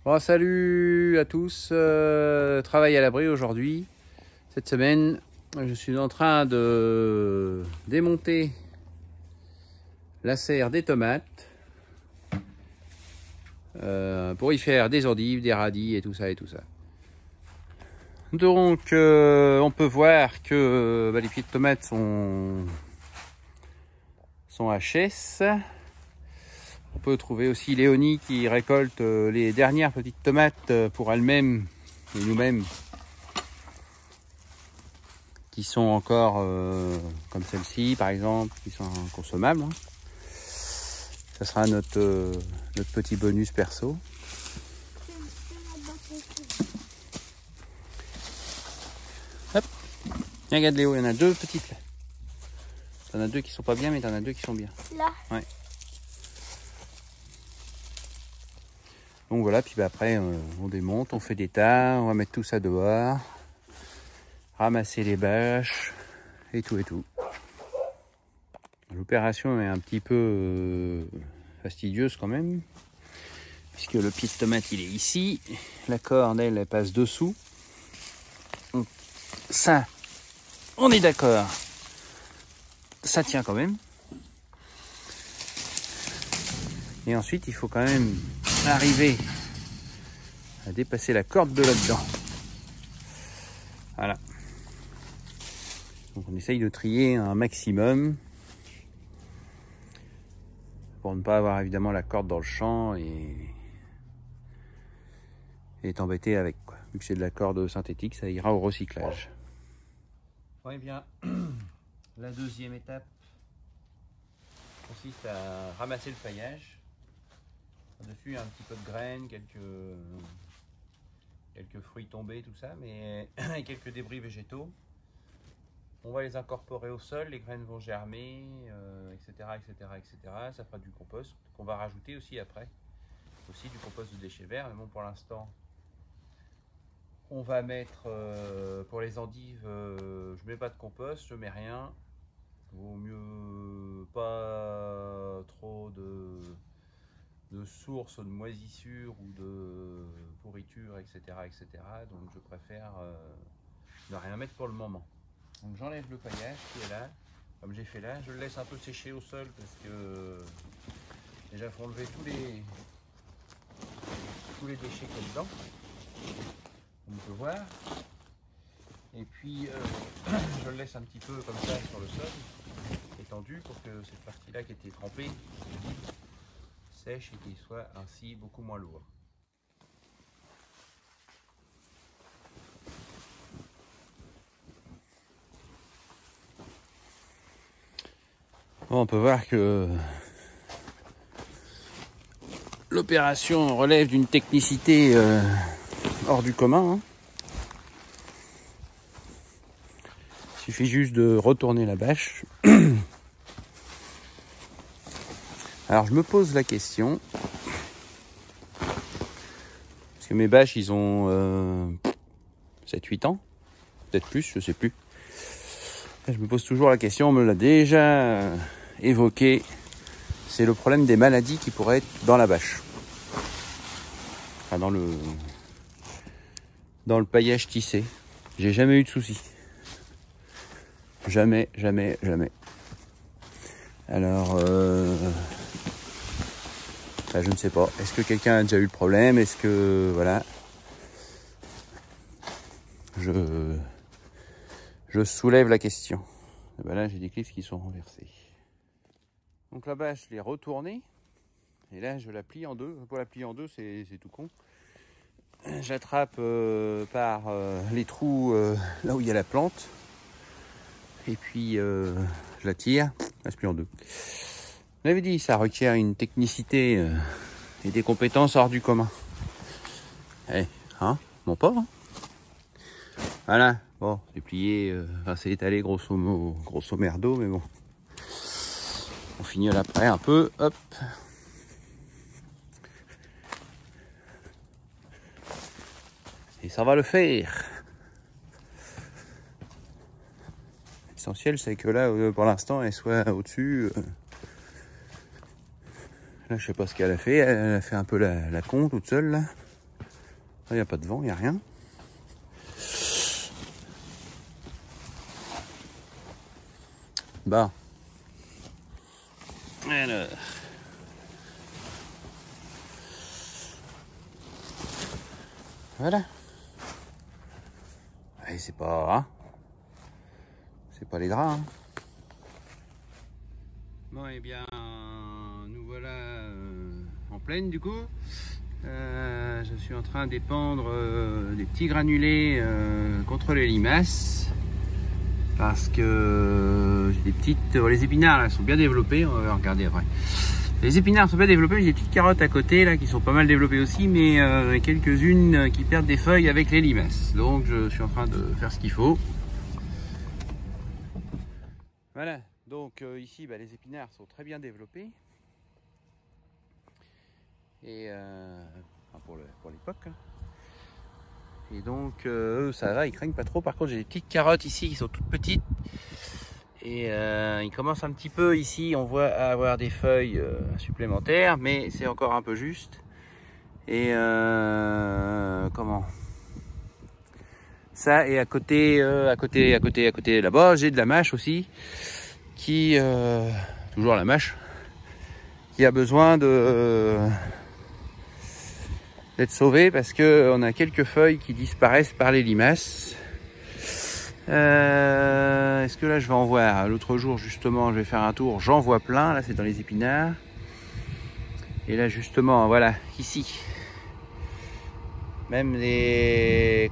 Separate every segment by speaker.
Speaker 1: Bon, salut à tous, travail à l'abri aujourd'hui. Cette semaine, je suis en train de démonter la serre des tomates pour y faire des endives, des radis et tout ça et tout ça. Donc, on peut voir que les pieds de tomates sont HS. On peut trouver aussi Léonie qui récolte les dernières petites tomates pour elle-même et nous-mêmes, qui sont encore comme celle-ci par exemple, qui sont consommables. Ça sera notre petit bonus perso. Hop, viens, regarde Léo, il y en a deux petites là. T'en as deux qui sont pas bien, mais t'en as deux qui sont bien.
Speaker 2: Là.
Speaker 1: Ouais. Donc voilà, puis après on démonte, on fait des tas, on va mettre tout ça dehors, ramasser les bâches et tout et tout. L'opération est un petit peu fastidieuse quand même, puisque le pied de tomate il est ici, la corde elle passe dessous. Donc ça, on est d'accord, ça tient quand même. Et ensuite il faut quand même arriver à dépasser la corde de là-dedans. Voilà. Donc on essaye de trier un maximum pour ne pas avoir évidemment la corde dans le champ et t'embêter avec, quoi. Vu que c'est de la corde synthétique, ça ira au recyclage. Ouais, bien. La deuxième étape consiste à ramasser le paillage. Dessus, il y a un petit peu de graines, quelques fruits tombés, tout ça, mais quelques débris végétaux. On va les incorporer au sol, les graines vont germer, etc., etc., etc. Ça fera du compost qu'on va rajouter aussi après. Aussi du compost de déchets verts, mais bon, pour l'instant, on va mettre, pour les endives, je mets pas de compost, je mets rien. Vaut mieux pas trop de sources de moisissure ou de pourriture, etc., etc. Donc je préfère ne rien mettre pour le moment. Donc j'enlève le paillage qui est là, comme j'ai fait là. Je le laisse un peu sécher au sol parce que déjà il faut enlever tous les déchets qu'il y a dedans. On peut voir. Et puis je le laisse un petit peu comme ça sur le sol, étendu, pour que cette partie-là qui était trempée sèche et qu'il soit ainsi beaucoup moins lourd. Bon, on peut voir que l'opération relève d'une technicité hors du commun. Hein. Il suffit juste de retourner la bâche. Alors je me pose la question, parce que mes bâches ils ont 7-8 ans, peut-être plus, je sais plus. Je me pose toujours la question, on me l'a déjà évoqué, c'est le problème des maladies qui pourraient être dans la bâche. Enfin, dans le paillage tissé. J'ai jamais eu de soucis. Jamais, jamais, jamais. Alors, je ne sais pas. Est-ce que quelqu'un a déjà eu le problème? Est-ce que, voilà. Je soulève la question. Et ben là, j'ai des clips qui sont renversés. Donc la bâche, je l'ai retournée. Et là, je la plie en deux. Pour la plier en deux, c'est tout con. J'attrape par les trous là où il y a la plante. Et puis, je la tire. Elle se plie en deux. Je l'avais dit, ça requiert une technicité et des compétences hors du commun. Eh, hein, mon pauvre. Voilà, bon, c'est plié, c'est étalé grosso merdo, mais bon. On finit après un peu, hop. Et ça va le faire. L'essentiel, c'est que là, pour l'instant, elle soit au-dessus. Là, je sais pas ce qu'elle a fait. Elle a fait un peu la con toute seule, là. Il n'y a pas de vent, il n'y a rien. Bah. Alors. Voilà. Et c'est pas... Hein, c'est pas les draps. Hein. Bon, et bien, nous voilà en plaine du coup. Je suis en train d'épandre des petits granulés contre les limaces. Parce que j'ai des petites... les épinards là sont bien développés, on va regarder après. Les épinards sont bien développés, j'ai des petites carottes à côté là qui sont pas mal développées aussi, mais quelques-unes qui perdent des feuilles avec les limaces. Donc je suis en train de faire ce qu'il faut. Voilà, donc ici les épinards sont très bien développés. Et pour l'époque. Hein. Et donc eux ça va, ils craignent pas trop. Par contre j'ai des petites carottes ici qui sont toutes petites. Et ils commencent un petit peu ici, on voit à avoir des feuilles supplémentaires, mais c'est encore un peu juste. Et comment ça, et à côté là-bas, j'ai de la mâche aussi, qui toujours la mâche, qui a besoin d'être sauvée parce que on a quelques feuilles qui disparaissent par les limaces. Est-ce que là je vais en voir? L'autre jour justement je vais faire un tour, j'en vois plein, là c'est dans les épinards. Et là justement, voilà, ici. Même des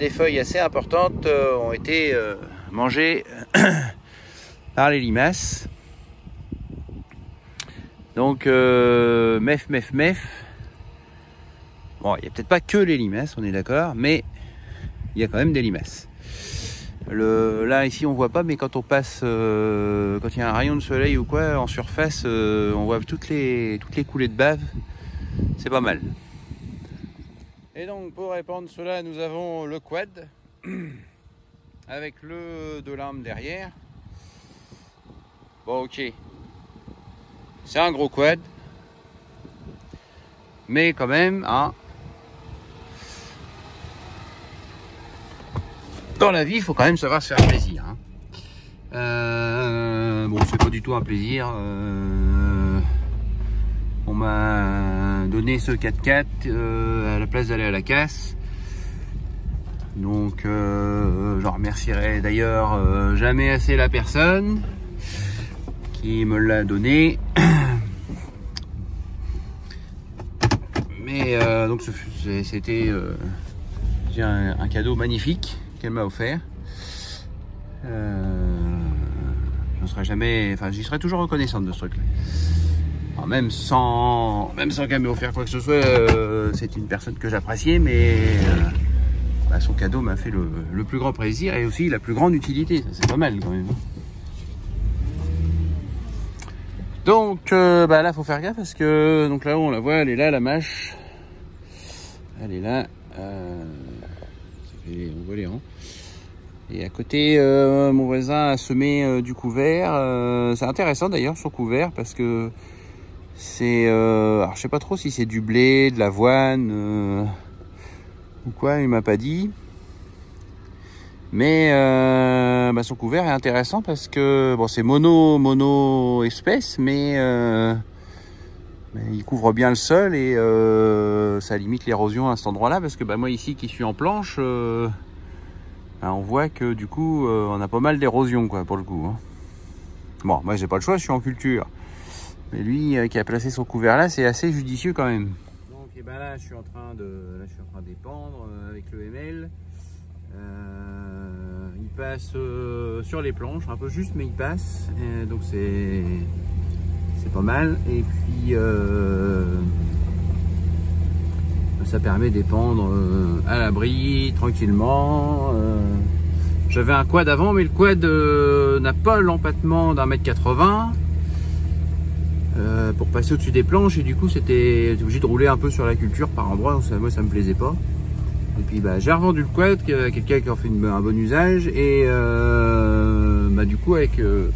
Speaker 1: feuilles assez importantes ont été mangées par les limaces. Donc mef. Bon, il n'y a peut-être pas que les limaces, on est d'accord, mais il y a quand même des limaces. Là ici on voit pas, mais quand on passe, quand il y a un rayon de soleil ou quoi en surface, on voit toutes les coulées de bave. C'est pas mal. Et donc pour répandre cela, nous avons le quad avec le de lame derrière. Bon, ok, c'est un gros quad, mais quand même, hein. Dans la vie, il faut quand même savoir se faire plaisir. Hein. Bon, c'est pas du tout un plaisir. On m'a donné ce 4x4 à la place d'aller à la casse. Donc, j'en remercierai d'ailleurs jamais assez la personne qui me l'a donné. Mais donc, c'était un cadeau magnifique qu'elle m'a offert. J'en serai jamais, enfin j'y serai toujours reconnaissante de ce truc là. Même sans qu'elle m'ait offert quoi que ce soit, c'est une personne que j'appréciais, mais son cadeau m'a fait le plus grand plaisir et aussi la plus grande utilité. C'est pas mal quand même. Donc là faut faire gaffe parce que donc là on la voit, elle est là, la mâche, elle est là. On voit les rangs. Et à côté, mon voisin a semé du couvert. C'est intéressant d'ailleurs son couvert parce que c'est, alors je sais pas trop si c'est du blé, de l'avoine ou quoi, il m'a pas dit. Mais son couvert est intéressant parce que bon, c'est mono espèce, mais il couvre bien le sol et ça limite l'érosion à cet endroit-là parce que moi ici qui suis en planche, on voit que du coup on a pas mal d'érosion quoi pour le coup. Hein. Bon, moi j'ai pas le choix, je suis en culture. Mais lui qui a placé son couvert là, c'est assez judicieux quand même. Donc là je suis en train d'épandre avec le ML. Il passe sur les planches, un peu juste mais il passe. Et donc c'est pas mal. Et puis ça permet d'épandre à l'abri tranquillement. J'avais un quad avant, mais le quad n'a pas l'empattement d'un mètre 80 pour passer au-dessus des planches, et du coup j'étais obligé de rouler un peu sur la culture par endroits. Moi ça me plaisait pas. Et puis j'ai revendu le quad à quelqu'un qui en fait un bon usage, et du coup avec le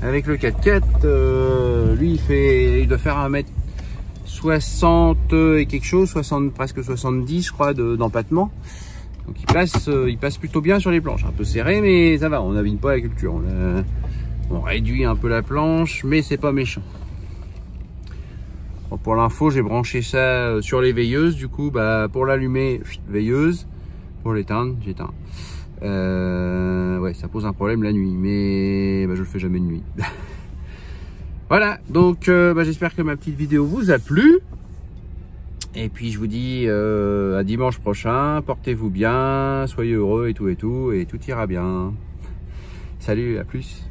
Speaker 1: 4x4, lui il doit faire 1m60 60 et quelque chose, 60, presque 70 je crois d'empattement. Donc il passe plutôt bien sur les planches, un peu serré mais ça va, on n'abîme pas la culture. On réduit un peu la planche mais c'est pas méchant. Bon, pour l'info j'ai branché ça sur les veilleuses, du coup bah, pour l'allumer veilleuse, pour l'éteindre j'éteins. Ouais, ça pose un problème la nuit mais bah, je le fais jamais de nuit. Voilà, donc bah, j'espère que ma petite vidéo vous a plu. Et puis je vous dis à dimanche prochain, portez-vous bien, soyez heureux et tout ira bien. Salut, à plus.